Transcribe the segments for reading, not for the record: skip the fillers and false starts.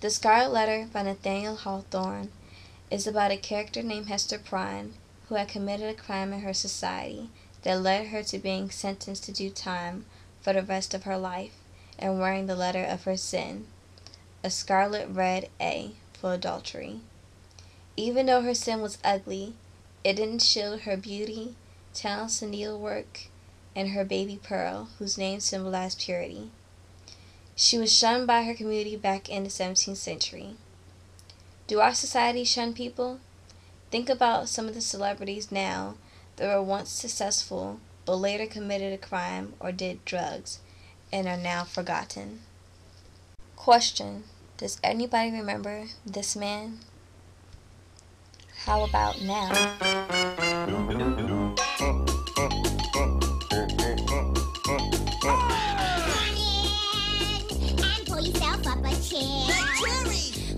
The Scarlet Letter by Nathaniel Hawthorne is about a character named Hester Prynne who had committed a crime in her society that led her to being sentenced to do time for the rest of her life and wearing the letter of her sin, a scarlet red A for adultery. Even though her sin was ugly, it didn't shield her beauty, talents in needlework, and her baby Pearl, whose name symbolized purity. She was shunned by her community back in the 17th century. Do our society shun people? Think about some of the celebrities now that were once successful but later committed a crime or did drugs and are now forgotten. Question: does anybody remember this man? How about now?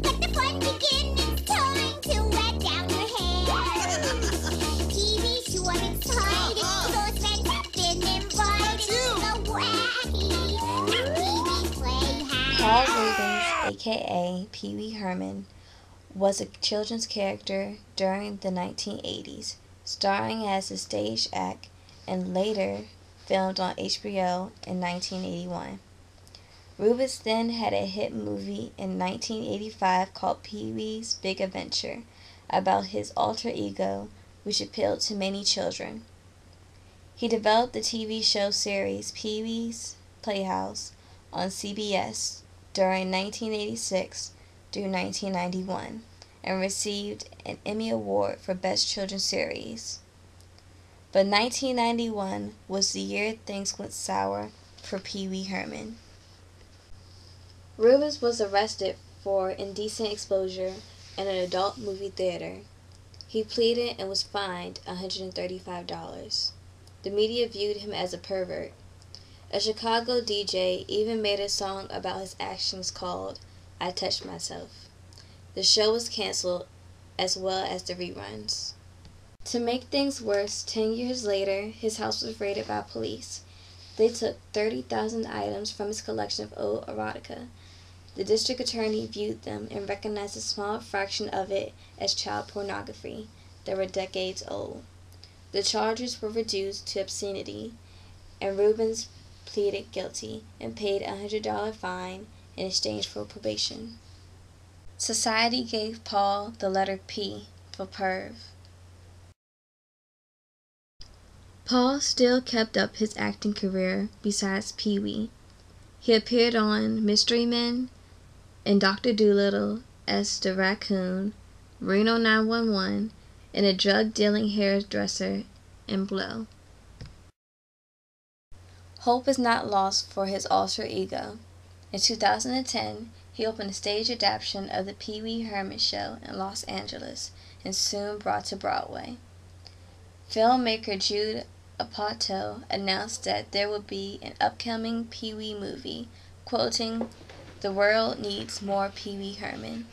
Let the fun begin, it's time to let down your hair. TV sure excited, those friends have been invited. So wacky, TV Playhouse. Paul Reubens, aka Pee Wee Herman, was a children's character during the 1980s, starring as a stage act and later filmed on HBO in 1981. Reubens then had a hit movie in 1985 called Pee-wee's Big Adventure about his alter ego, which appealed to many children. He developed the TV show series Pee-wee's Playhouse on CBS during 1986 through 1991 and received an Emmy Award for Best Children's Series. But 1991 was the year things went sour for Pee Wee Herman. Reubens was arrested for indecent exposure in an adult movie theater. He pleaded and was fined $135. The media viewed him as a pervert. A Chicago DJ even made a song about his actions called "I Touched Myself." The show was canceled, as well as the reruns. To make things worse, 10 years later, his house was raided by police. They took 30,000 items from his collection of old erotica. The district attorney viewed them and recognized a small fraction of it as child pornography that were decades old. The charges were reduced to obscenity, and Reubens pleaded guilty and paid a $100 fine in exchange for probation. Society gave Paul the letter P for perv. Paul still kept up his acting career besides Pee Wee. He appeared on Mystery Men and Dr. Dolittle as the Raccoon, Reno 911, and a drug-dealing hairdresser in Blow. Hope is not lost for his alter ego. In 2010, he opened a stage adaptation of the Pee Wee Herman Show in Los Angeles and soon brought to Broadway. Filmmaker Jude Apatow announced that there will be an upcoming Pee Wee movie, quoting, "The world needs more Pee Wee Herman."